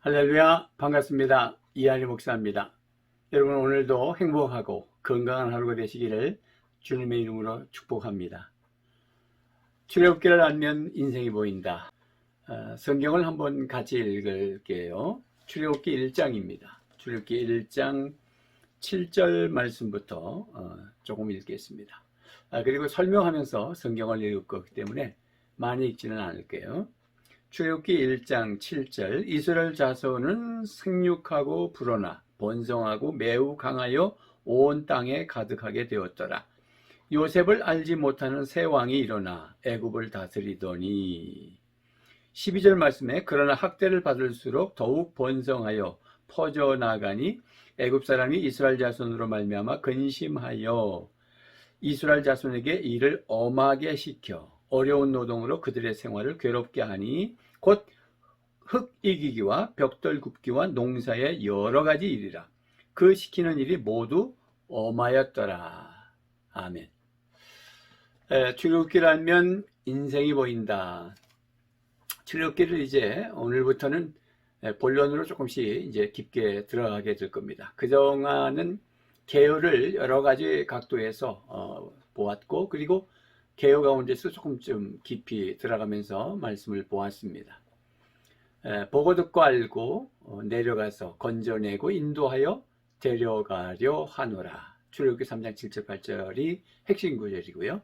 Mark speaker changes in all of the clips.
Speaker 1: 할렐루야, 반갑습니다. 이한리 목사입니다. 여러분, 오늘도 행복하고 건강한 하루가 되시기를 주님의 이름으로 축복합니다. 출애굽기를 알면 인생이 보인다. 성경을 한번 같이 읽을게요. 출애굽기 1장입니다. 출애굽기 1장 7절 말씀부터 조금 읽겠습니다. 그리고 설명하면서 성경을 읽을 거기 때문에 많이 읽지는 않을게요. 출애굽기 1장 7절 이스라엘 자손은 생육하고 불어나 번성하고 매우 강하여 온 땅에 가득하게 되었더라. 요셉을 알지 못하는 새 왕이 일어나 애굽을 다스리더니 12절 말씀에 그러나 학대를 받을수록 더욱 번성하여 퍼져나가니 애굽 사람이 이스라엘 자손으로 말미암아 근심하여 이스라엘 자손에게 일을 엄하게 시켜 어려운 노동으로 그들의 생활을 괴롭게 하니 곧 흙 이기기와 벽돌 굽기와 농사의 여러 가지 일이라. 그 시키는 일이 모두 엄하였더라. 아멘. 출애굽기를 알면 인생이 보인다. 출애굽기를 이제 오늘부터는 본론으로 조금씩 이제 깊게 들어가게 될 겁니다. 그동안은 계율을 여러 가지 각도에서 보았고, 그리고 개요 가운데서 조금 좀 깊이 들어가면서 말씀을 보았습니다. 보고 듣고 알고 내려가서 건져내고 인도하여 데려가려 하노라. 출애굽기 3장 7절 8절이 핵심 구절이고요.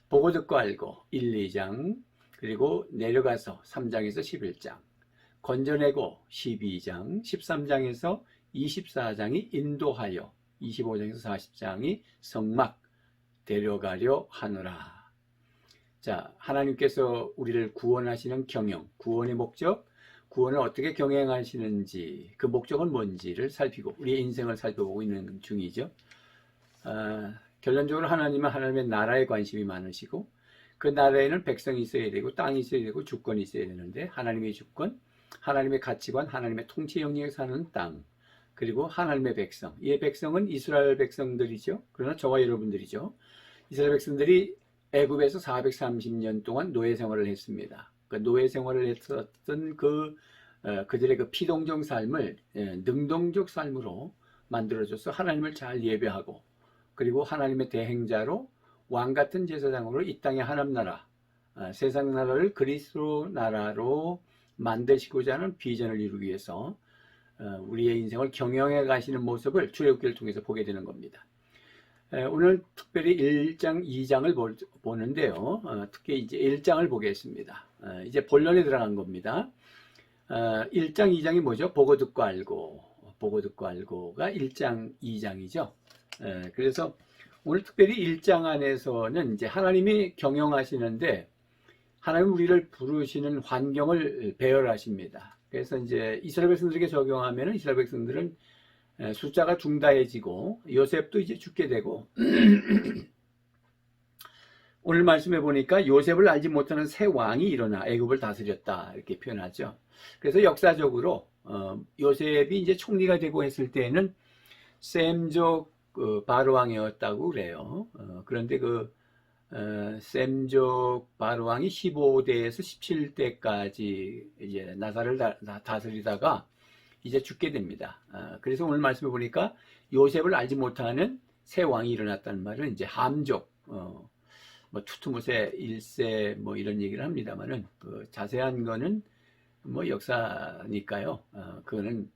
Speaker 1: 보고 듣고 알고 1, 2장, 그리고 내려가서 3장에서 11장, 건져내고 12장, 13장에서 24장이 인도하여, 25장에서 40장이 성막, 데려가려 하노라. 자, 하나님께서 우리를 구원하시는 경영, 구원의 목적, 구원을 어떻게 경영하시는지, 그 목적은 뭔지를 살피고 우리의 인생을 살펴보고 있는 중이죠. 결론적으로 하나님은 하나님의 나라에 관심이 많으시고, 그 나라에는 백성이 있어야 되고 땅이 있어야 되고 주권이 있어야 되는데, 하나님의 주권, 하나님의 가치관, 하나님의 통치 영역에 사는 땅, 그리고 하나님의 백성. 이 백성은 이스라엘 백성들이죠. 그러나 저와 여러분들이죠. 이스라엘 백성들이 애굽에서 430년 동안 노예 생활을 했습니다. 그 노예 생활을 했었던 그들의 그 피동적 삶을 능동적 삶으로 만들어줘서 하나님을 잘 예배하고, 그리고 하나님의 대행자로 왕 같은 제사장으로 이 땅의 하나님 나라, 세상 나라를 그리스도 나라로 만드시고자 하는 비전을 이루기 위해서 우리의 인생을 경영해 가시는 모습을 출애굽기를 통해서 보게 되는 겁니다. 오늘 특별히 1장, 2장을 보는데요. 특히 이제 1장을 보겠습니다. 이제 본론에 들어간 겁니다. 1장, 2장이 뭐죠? 보고 듣고 알고. 보고 듣고 알고가 1장, 2장이죠. 그래서 오늘 특별히 1장 안에서는 이제 하나님이 경영하시는데, 하나님 우리를 부르시는 환경을 배열하십니다. 그래서 이제 이스라엘 백성들에게 적용하면 이스라엘 백성들은 숫자가 중다해지고 요셉도 이제 죽게 되고 오늘 말씀해 보니까 요셉을 알지 못하는 새 왕이 일어나 애굽을 다스렸다 이렇게 표현하죠. 그래서 역사적으로 요셉이 이제 총리가 되고 했을 때에는 셈족 바로 왕이었다고 그래요. 그런데 셈족 바로 왕이 15대에서 17대까지 이제 나사를 다스리다가 이제 죽게 됩니다. 그래서 오늘 말씀해 보니까 요셉을 알지 못하는 새 왕이 일어났다는 말은 이제 함족, 뭐 투투모세 1세 뭐 이런 얘기를 합니다만은 자세한 거는 뭐 역사니까요. 그거는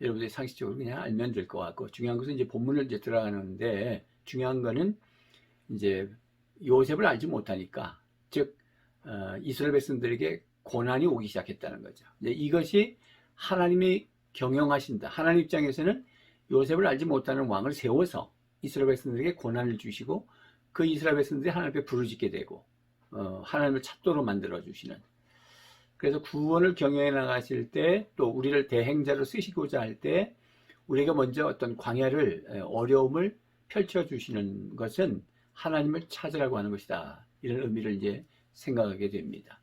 Speaker 1: 여러분들이 상식적으로 그냥 알면 될 것 같고, 중요한 것은 이제 본문을 이제 들어가는데, 중요한 거는 이제 요셉을 알지 못하니까, 즉 이스라엘 백성들에게 고난이 오기 시작했다는 거죠. 이제 이것이 하나님이 경영하신다. 하나님 입장에서는 요셉을 알지 못하는 왕을 세워서 이스라엘 백성들에게 고난을 주시고, 그 이스라엘 백성들이 하나님 앞에 부르짖게 되고 하나님을 찾도록 만들어 주시는, 그래서 구원을 경영해 나가실 때, 또 우리를 대행자로 쓰시고자 할 때 우리가 먼저 어떤 광야를, 어려움을 펼쳐 주시는 것은 하나님을 찾으라고 하는 것이다. 이런 의미를 이제 생각하게 됩니다.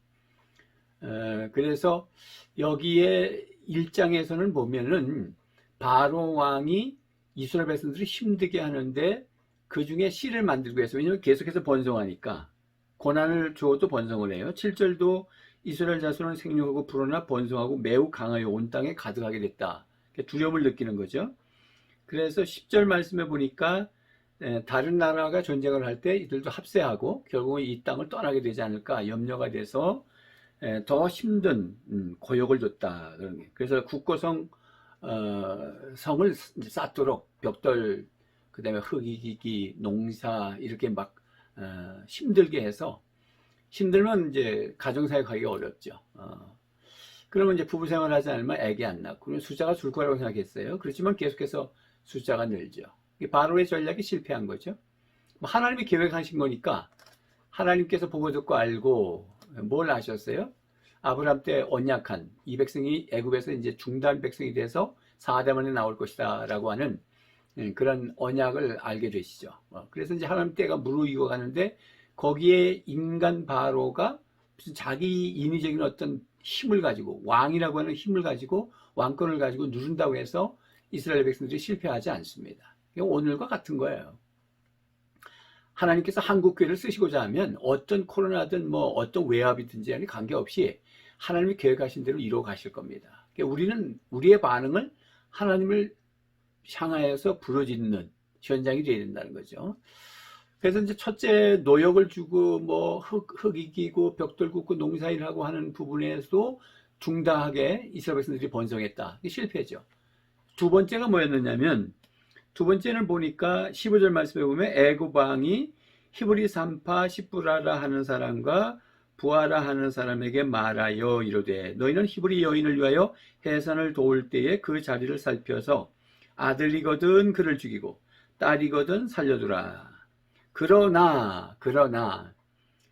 Speaker 1: 그래서 여기에 1장에서는 보면은 바로 왕이 이스라엘 백성들을 힘들게 하는데 그 중에 씨를 만들고 해서, 왜냐하면 계속해서 번성하니까 고난을 주어도 번성을 해요. 7절도 이스라엘 자손은 생육하고 불어나 번성하고 매우 강하여 온 땅에 가득하게 됐다. 두려움을 느끼는 거죠. 그래서 10절 말씀에 보니까 다른 나라가 전쟁을 할 때 이들도 합세하고 결국은 이 땅을 떠나게 되지 않을까 염려가 돼서 더 힘든 고역을 줬다. 그래서 국고성 성을 쌓도록 벽돌, 그다음에 흙이기, 농사 이렇게 막 힘들게 해서, 힘들면 이제 가정사회 가기가 어렵죠. 그러면 이제 부부 생활하지 않으면 애기 안 낳고, 그러면 숫자가 줄 거라고 생각했어요. 그렇지만 계속해서 숫자가 늘죠. 바로의 전략이 실패한 거죠. 하나님이 계획하신 거니까 하나님께서 보고 듣고 알고 뭘 아셨어요? 아브라함 때 언약한 이 백성이 애굽에서 이제 중단 백성이 돼서 4대 만에 나올 것이다라고 하는 그런 언약을 알게 되시죠. 그래서 이제 하나님 때가 무르익어 가는데 거기에 인간 바로가 무슨 자기 인위적인 어떤 힘을 가지고 왕이라고 하는 힘을 가지고 왕권을 가지고 누른다고 해서 이스라엘 백성들이 실패하지 않습니다. 오늘과 같은 거예요. 하나님께서 한국교회를 쓰시고자 하면 어떤 코로나든 뭐 어떤 외압이든지 아니 관계없이 하나님이 계획하신 대로 이루어 가실 겁니다. 우리는 우리의 반응을 하나님을 향하여서 부르짖는 현장이 되어야 된다는 거죠. 그래서 이제 첫째 노역을 주고 뭐 흙 이기고 벽돌 굽고 농사일하고 하는 부분에서도 중다하게 이스라엘 백성들이 번성했다. 이게 실패죠. 두 번째가 뭐였느냐면, 두 번째는 보니까 15절 말씀에 보면 애굽 왕이 히브리 산파 시브라라 하는 사람과 부하라 하는 사람에게 말하여 이르되 너희는 히브리 여인을 위하여 해산을 도울 때에 그 자리를 살펴서 아들이거든 그를 죽이고 딸이거든 살려두라. 그러나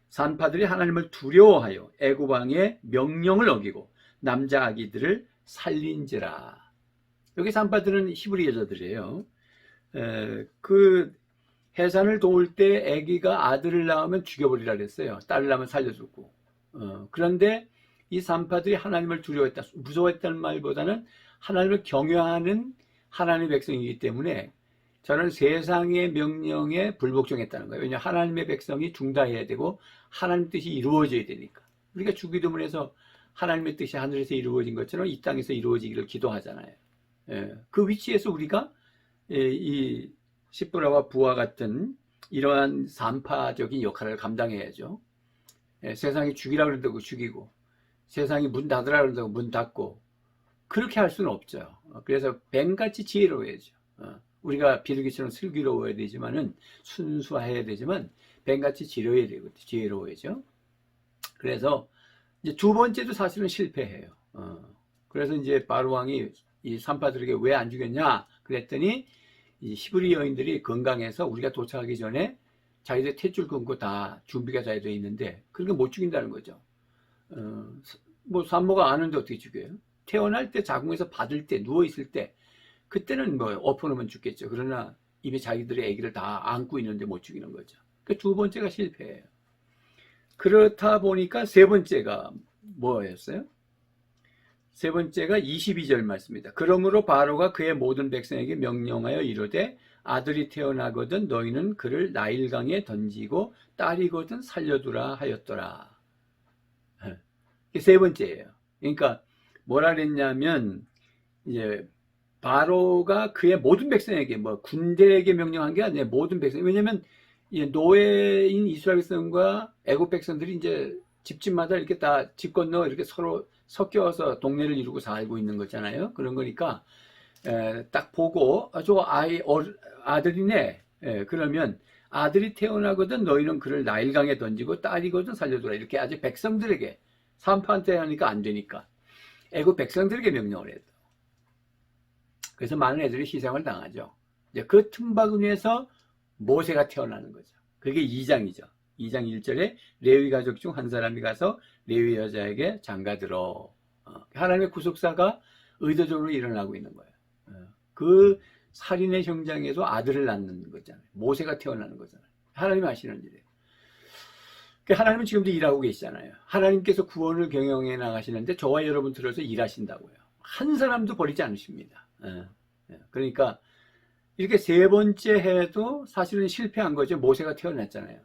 Speaker 1: 산파들이 하나님을 두려워하여 애굽 왕의 명령을 어기고 남자 아기들을 살린지라. 여기 산파들은 히브리 여자들이에요. 그 해산을 도울 때 아기가 아들을 낳으면 죽여버리라 그랬어요. 딸을 낳으면 살려주고. 그런데 이 산파들이 하나님을 두려워했다, 무서워했다는 말보다는 하나님을 경외하는 하나님의 백성이기 때문에 저는 세상의 명령에 불복종했다는 거예요. 왜냐하면 하나님의 백성이 중다해야 되고 하나님 뜻이 이루어져야 되니까. 우리가 주기도문에서 하나님의 뜻이 하늘에서 이루어진 것처럼 이 땅에서 이루어지기를 기도하잖아요. 그 위치에서 우리가 이 시브라와 부하 같은 이러한 산파적인 역할을 감당해야죠. 세상이 죽이라 그런다고 죽이고 세상이 문 닫으라 그런다고 문 닫고 그렇게 할 수는 없죠. 그래서 뱀같이 지혜로워야죠. 우리가 비둘기처럼 슬기로워야 되지만은 순수해야 되지만 뱀같이 지혜로워야죠. 그래서 이제 두 번째도 사실은 실패해요. 그래서 이제 바로 왕이 이 산파들에게 왜 안 죽였냐 그랬더니 이 히브리 여인들이 건강해서 우리가 도착하기 전에 자기들 탯줄 끊고 다 준비가 다 되어 있는데 그러니까 못 죽인다는 거죠. 뭐 산모가 아는데 어떻게 죽여요? 태어날 때 자궁에서 받을 때 누워 있을 때 그때는 뭐 엎어놓으면 죽겠죠. 그러나 입에 자기들의 아기를 다 안고 있는데 못 죽이는 거죠. 그 두 번째가 실패예요. 그렇다 보니까 세 번째가 뭐였어요? 세 번째가 22절 말씀입니다. 그러므로 바로가 그의 모든 백성에게 명령하여 이르되 아들이 태어나거든 너희는 그를 나일강에 던지고 딸이거든 살려두라 하였더라. 이게 세 번째예요. 그러니까 뭐라 그랬냐면 이제 바로가 그의 모든 백성에게 뭐 군대에게 명령한 게 아니라 모든 백성. 왜냐면 노예인 이스라엘 백성과 애굽 백성들이 이제 집집마다 이렇게 다 집 건너 이렇게 서로 섞여서 동네를 이루고 살고 있는 거잖아요. 그런 거니까 딱 보고 저 아들이네. 그러면 아들이 태어나거든 너희는 그를 나일강에 던지고 딸이거든 살려두라. 이렇게 아주 백성들에게 산파한테 하니까 안 되니까 애굽 백성들에게 명령을 했다. 그래서 많은 애들이 희생을 당하죠. 이제 그 틈바구니에서 모세가 태어나는 거죠. 그게 2장이죠. 2장 1절에 레위 가족 중 한 사람이 가서 레위 여자에게 장가들어. 하나님의 구속사가 의도적으로 일어나고 있는 거예요. 그 살인의 현장에서 아들을 낳는 거잖아요. 모세가 태어나는 거잖아요. 하나님 하시는 일이에요. 하나님은 지금도 일하고 계시잖아요. 하나님께서 구원을 경영해 나가시는데 저와 여러분 들어서 일하신다고요. 한 사람도 버리지 않으십니다. 그러니까 이렇게 세 번째 해도 사실은 실패한 거죠. 모세가 태어났잖아요.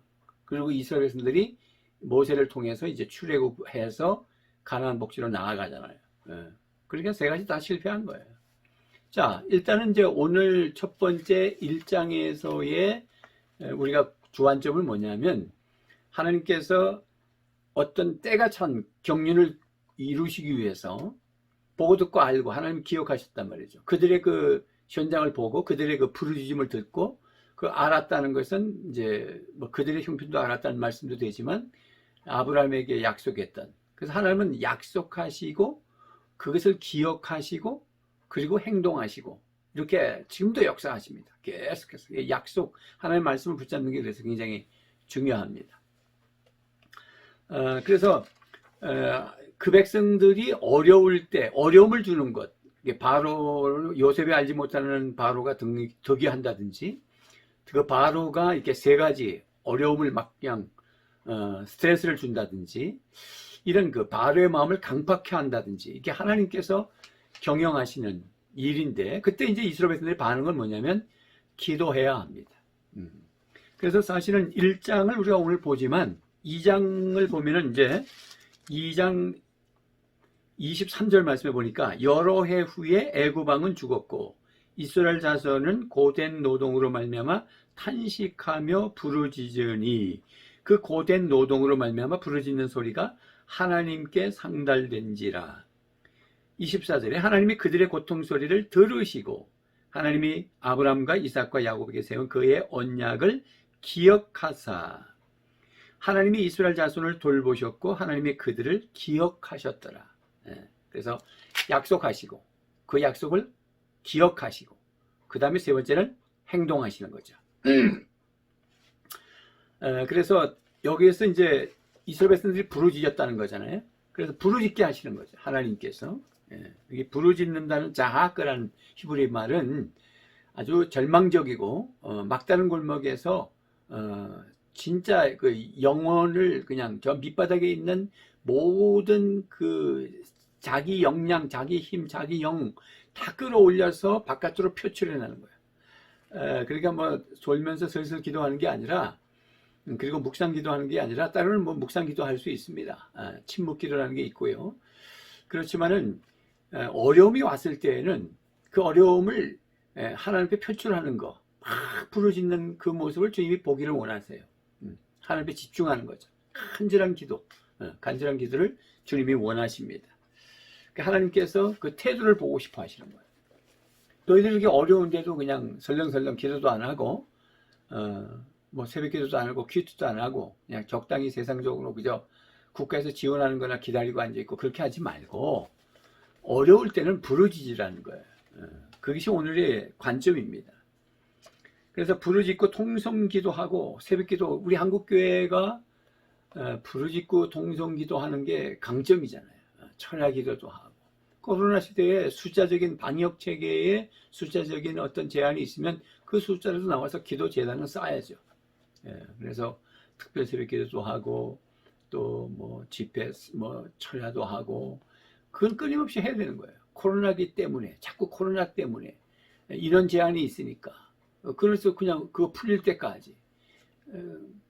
Speaker 1: 그리고 이스라엘 백성들이 모세를 통해서 이제 출애굽해서 가나안 복지로 나아가잖아요. 예. 그러니까 세 가지 다 실패한 거예요. 자, 일단은 이제 오늘 첫 번째 1장에서의 우리가 주안점은 뭐냐면 하나님께서 어떤 때가 찬 경륜을 이루시기 위해서 보고 듣고 알고 하나님 기억하셨단 말이죠. 그들의 그 현장을 보고 그들의 그 부르짖음을 듣고 그 알았다는 것은 이제 뭐 그들의 형편도 알았다는 말씀도 되지만 아브라함에게 약속했던, 그래서 하나님은 약속하시고 그것을 기억하시고 그리고 행동하시고 이렇게 지금도 역사하십니다. 계속해서 약속, 하나님의 말씀을 붙잡는 게 그래서 굉장히 중요합니다. 그래서 그 백성들이 어려울 때 어려움을 주는 것, 바로 요셉이 알지 못하는 바로가 득이한다든지 그 바로가 이렇게 세 가지 어려움을 막 그냥 스트레스를 준다든지 이런 그 바로의 마음을 강팍해 한다든지 이게 하나님께서 경영하시는 일인데, 그때 이제 이스라엘 백성들의 반응은 뭐냐면 기도해야 합니다. 그래서 사실은 1장을 우리가 오늘 보지만 2장을 보면은 이제 2장 23절 말씀에 보니까 여러 해 후에 애굽 왕은 죽었고 이스라엘 자손은 고된 노동으로 말미암아 탄식하며 부르짖으니, 그 고된 노동으로 말미암아 부르짖는 소리가 하나님께 상달된지라. 24절에 하나님이 그들의 고통 소리를 들으시고 하나님이 아브라함과 이삭과 야곱에게 세운 그의 언약을 기억하사, 하나님이 이스라엘 자손을 돌보셨고 하나님이 그들을 기억하셨더라. 그래서 약속하시고 그 약속을 기억하시고 그 다음에 세 번째는 행동하시는 거죠. 그래서 여기에서 이제 이스라엘 백성들이 부르짖었다는 거잖아요. 그래서 부르짖게 하시는 거죠, 하나님께서. 이게 부르짖는다는 자하크라는 히브리 말은 아주 절망적이고 막다른 골목에서 진짜 그 영혼을 그냥 저 밑바닥에 있는 모든 그 자기 역량, 자기 힘, 자기 영 다 끌어올려서 바깥으로 표출해내는 거예요. 그러니까 뭐 졸면서 슬슬 기도하는 게 아니라, 그리고 묵상 기도하는 게 아니라, 때로는 뭐 묵상 기도할 수 있습니다. 침묵 기도라는 게 있고요. 그렇지만은 어려움이 왔을 때에는 그 어려움을 하나님 앞에 표출하는 거, 막 부르짖는 그 모습을 주님이 보기를 원하세요. 하나님 앞에 집중하는 거죠. 간절한 기도, 간절한 기도를 주님이 원하십니다. 하나님께서 그 태도를 보고 싶어 하시는 거예요. 너희들 이렇게 어려운데도 그냥 설렁설렁 기도도 안 하고, 뭐 새벽 기도도 안 하고, 퀴트도 안 하고, 그냥 적당히 세상적으로 그저 국가에서 지원하는 거나 기다리고 앉아있고, 그렇게 하지 말고, 어려울 때는 부르짖으라는 거예요. 그것이 오늘의 관점입니다. 그래서 부르짖고 통성기도하고 새벽기도, 우리 한국교회가 부르짖고 통성기도하는 게 강점이잖아요. 철야기도도 하고. 코로나 시대에 숫자적인 방역체계에 숫자적인 어떤 제한이 있으면 그 숫자라도 나와서 기도 재단은 쌓아야죠. 그래서 특별 새벽기도도 하고 또 뭐 집회, 뭐 철야도 하고, 그건 끊임없이 해야 되는 거예요. 코로나기 때문에, 자꾸 코로나 때문에 이런 제한이 있으니까. 그래서 그냥 그거 풀릴 때까지.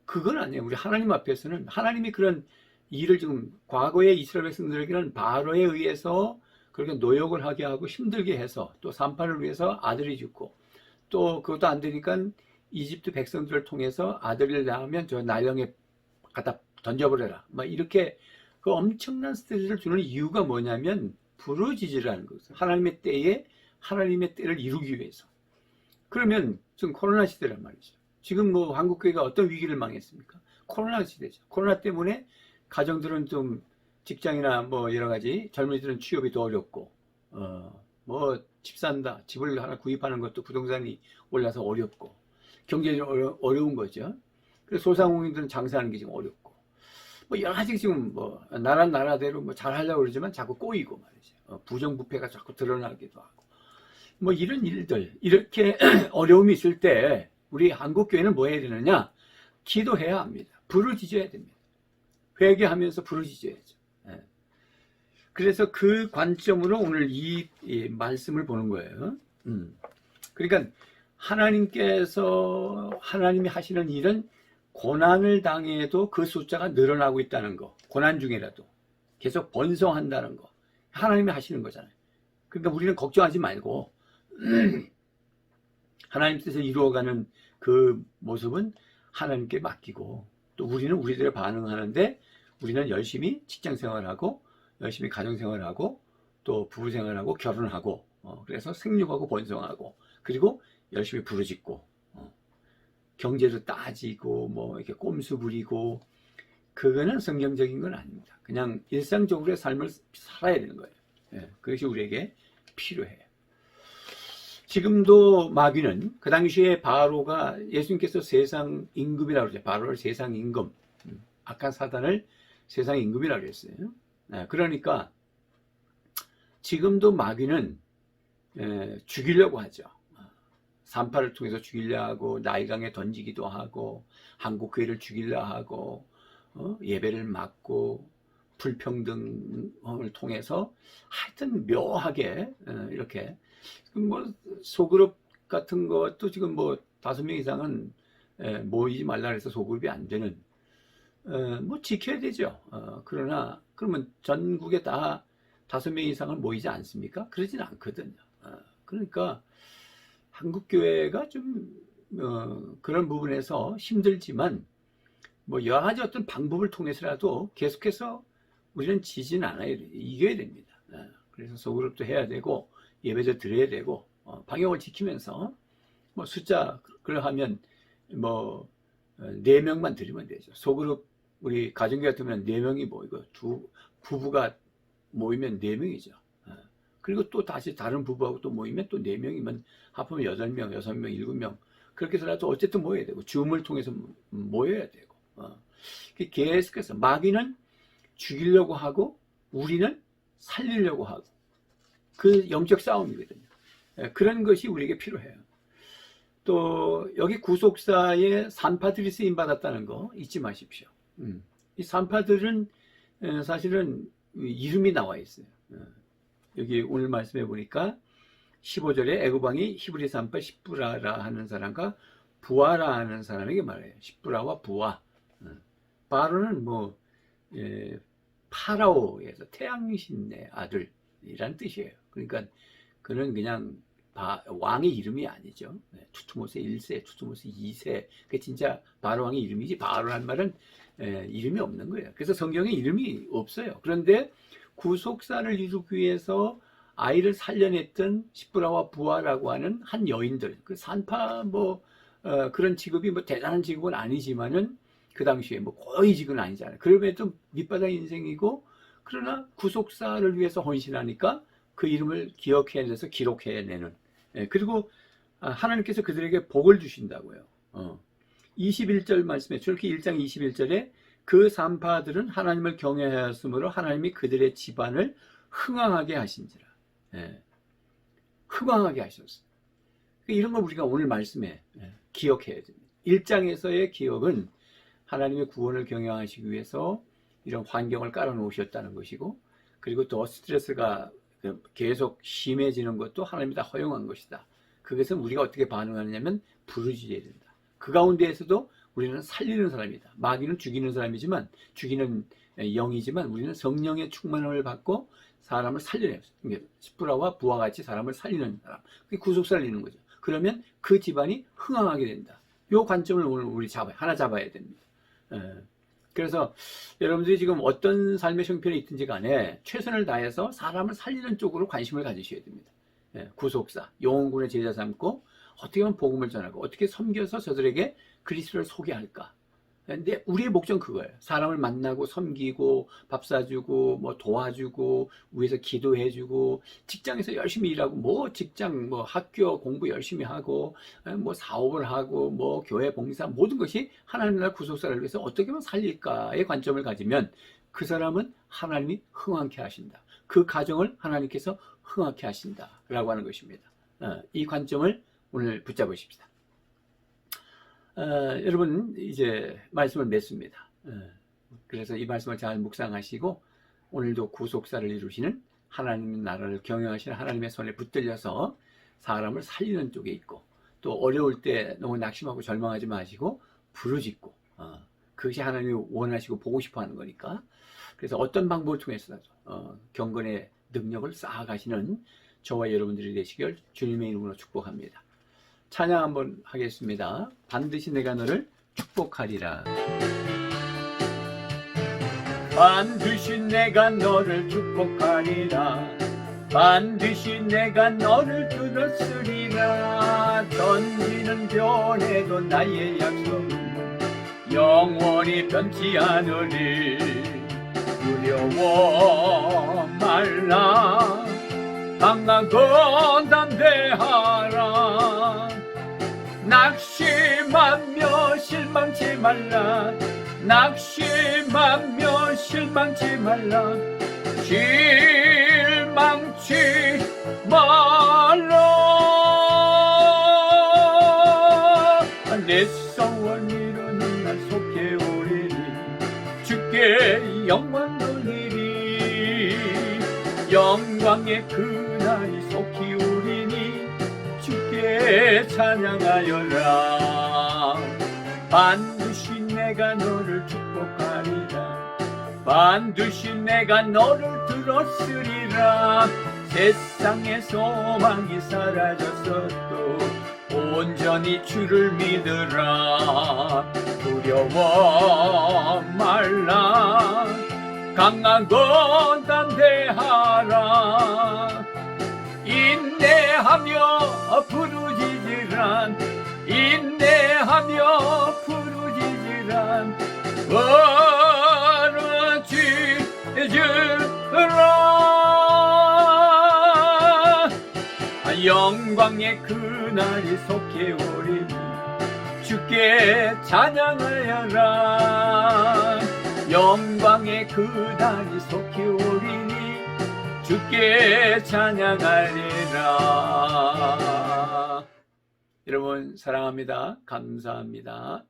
Speaker 1: 그건 아니에요. 우리 하나님 앞에서는 하나님이 그런 일을 지금 과거의 이스라엘 백성들에게는 바로에 의해서 그렇게 노역을 하게 하고 힘들게 해서, 또 산파를 위해서 아들이 죽고, 또 그것도 안 되니까 이집트 백성들을 통해서 아들을 낳으면 저 나일강에 갖다 던져버려라, 막 이렇게 그 엄청난 스트레스를 주는 이유가 뭐냐면 부르짖으라는 거죠. 하나님의 때에 하나님의 때를 이루기 위해서. 그러면 지금 코로나 시대란 말이죠. 지금 뭐 한국교회가 어떤 위기를 망했습니까? 코로나 시대죠. 코로나 때문에 가정들은 좀 직장이나 뭐 여러 가지, 젊은이들은 취업이 더 어렵고, 뭐 집 산다, 집을 하나 구입하는 것도 부동산이 올라서 어렵고, 경제적으로 어려운 거죠. 그래서 소상공인들은 장사하는 게 지금 어렵고, 뭐 여러 가지 지금 뭐 나라대로 뭐 잘하려고 그러지만 자꾸 꼬이고 말이죠. 부정부패가 자꾸 드러나기도 하고, 뭐 이런 일들, 이렇게 어려움이 있을 때 우리 한국교회는 뭐 해야 되느냐? 기도해야 합니다. 부르짖어야 됩니다. 회개하면서 부르짖어야죠. 그래서 그 관점으로 오늘 이 말씀을 보는 거예요. 그러니까 하나님이 하시는 일은 고난을 당해도 그 숫자가 늘어나고 있다는 거. 고난 중에라도. 계속 번성한다는 거. 하나님이 하시는 거잖아요. 그러니까 우리는 걱정하지 말고 하나님 뜻을 이루어가는 그 모습은 하나님께 맡기고, 또 우리는 우리들의 반응하는데 우리는 열심히 직장 생활하고 열심히 가정 생활하고 또 부부 생활하고 결혼하고 그래서 생육하고 번성하고 그리고 열심히 부르짖고 경제도 따지고 뭐 이렇게 꼼수 부리고, 그거는 성경적인 건 아닙니다. 그냥 일상적으로의 삶을 살아야 되는 거예요. 예, 그것이 우리에게 필요해요. 지금도 마귀는, 그 당시에 바로가 예수님께서 세상 임금이라고 그러죠. 바로를 세상 임금, 악한 사단을 세상 임금이라고 그랬어요. 예, 그러니까 지금도 마귀는 죽이려고 하죠. 산파를 통해서 죽이려 하고 나일강에 던지기도 하고 한국교회를 죽이려 하고 예배를 막고 불평등을 통해서 하여튼 묘하게 이렇게 뭐 소그룹 같은 것도 지금 뭐 5명 이상은 모이지 말라 해서 소그룹이 안 되는, 뭐 지켜야 되죠. 그러나 그러면 전국에 다 5명 이상은 모이지 않습니까? 그러진 않거든요. 그러니까 한국교회가 좀 그런 부분에서 힘들지만 뭐 여러 가지 어떤 방법을 통해서라도 계속해서 우리는 지지는 않아요. 이겨야 됩니다. 그래서 소그룹도 해야 되고 예배도 드려야 되고 방역을 지키면서 뭐 숫자 그러하면 뭐 4명만 드리면 되죠. 소그룹 우리 가정교 같으면 4명이 모이고 부부가 모이면 4명이죠. 그리고 또 다시 다른 부부하고 또 모이면 또 4명이면 합하면 8명, 6명, 7명 그렇게 해서라도 어쨌든 모여야 되고 줌을 통해서 모여야 되고 계속해서 마귀는 죽이려고 하고 우리는 살리려고 하고 그 영적 싸움이거든요. 그런 것이 우리에게 필요해요. 또 여기 구속사에 산파들이 쓰임 받았다는 거 잊지 마십시오. 이 산파들은 사실은 이름이 나와 있어요. 여기 오늘 말씀해 보니까 15절에 애굽왕이 히브리 산파 십부라라 하는 사람과 부아라 하는 사람에게 말해요. 십부라와 부아. 바로는 뭐 파라오에서 태양신의 아들이란 뜻이에요. 그러니까 그는 그냥 왕의 이름이 아니죠. 투투모스 1세, 투투모스 2세. 그 진짜 바로 왕의 이름이지 바로란 말은 이름이 없는 거예요. 그래서 성경에 이름이 없어요. 그런데 구속사를 이루기 위해서 아이를 살려냈던 십부라와 부아라고 하는 한 여인들, 그 산파 뭐 그런 직업이 뭐 대단한 직업은 아니지만은 그 당시에 뭐 거의 직업은 아니잖아요. 그럼에도 밑바닥 인생이고, 그러나 구속사를 위해서 헌신하니까 그 이름을 기억해내서 기록해내는. 그리고 하나님께서 그들에게 복을 주신다고요. 21절 말씀에 출애굽기 1장 21절에 그 산파들은 하나님을 경외하였으므로 하나님이 그들의 집안을 흥왕하게 하신지라. 흥왕하게 하셨어요. 이런 걸 우리가 오늘 말씀에 기억해야 됩니다. 1장에서의 기억은 하나님의 구원을 경영하시기 위해서 이런 환경을 깔아놓으셨다는 것이고, 그리고 또 스트레스가 계속 심해지는 것도 하나님이 다 허용한 것이다. 그것은 우리가 어떻게 반응하느냐면 부르짖어야 된다. 그 가운데에서도 우리는 살리는 사람이다. 마귀는 죽이는 사람이지만, 죽이는 영이지만 우리는 성령의 충만함을 받고 사람을 살려내요. 십부라와 부와 같이 사람을 살리는 사람. 그게 구속살리는 거죠. 그러면 그 집안이 흥황하게 된다. 이 관점을 오늘 우리 하나 잡아야 됩니다. 그래서 여러분들이 지금 어떤 삶의 형편에 있든지 간에 최선을 다해서 사람을 살리는 쪽으로 관심을 가지셔야 됩니다. 구속사, 영혼군의 제자 삼고 어떻게 하면 복음을 전하고 어떻게 섬겨서 저들에게 그리스도를 소개할까. 근데 우리의 목적은 그거예요. 사람을 만나고 섬기고 밥 사주고 뭐 도와주고 위해서 기도해주고 직장에서 열심히 일하고 뭐 직장 뭐 학교 공부 열심히 하고 뭐 사업을 하고 뭐 교회 봉사 모든 것이 하나님 나라 구속사를 위해서 어떻게 하면 살릴까의 관점을 가지면 그 사람은 하나님이 흥왕케 하신다. 그 가정을 하나님께서 흥왕케 하신다라고 하는 것입니다. 이 관점을 오늘 붙잡으십시다. 여러분 이제 말씀을 맺습니다. 그래서 이 말씀을 잘 묵상하시고 오늘도 구속사를 이루시는 하나님 나라를 경영하시는 하나님의 손에 붙들려서 사람을 살리는 쪽에 있고, 또 어려울 때 너무 낙심하고 절망하지 마시고 부르짖고 그것이 하나님이 원하시고 보고 싶어 하는 거니까 그래서 어떤 방법을 통해서라도 경건의 능력을 쌓아가시는 저와 여러분들이 되시길 주님의 이름으로 축복합니다. 찬양 한번 하겠습니다. 반드시 내가 너를 축복하리라. 반드시 내가 너를 축복하리라. 반드시 내가 너를 들었으리라. 던지는 변에도 나의 약속은 영원히 변치 않으리. 두려워 말라. 강하고 담대하라. 낙심하며 실망치 말라. 낙심하며 실망치 말라. 실망치 말라. 내 소원 이루는 날 속해 오리니 주께 영광 돌리리. 영광의 그날이 속히 오리니 주께 찬양하여라. 반드시 내가 너를 축복하리라. 반드시 내가 너를 들었으리라. 세상의 소망이 사라졌어도 온전히 주를 믿으라. 두려워 말라. 강하고 담대하라. 인내하며 부르짖으란. 인내하며 부르짖으란. 부르짖으라. 영광의 그날이 속해 오리니 주께 찬양하여라. 영광의 그날이 속히 오리니 주께 찬양하리라. 여러분 사랑합니다. 감사합니다.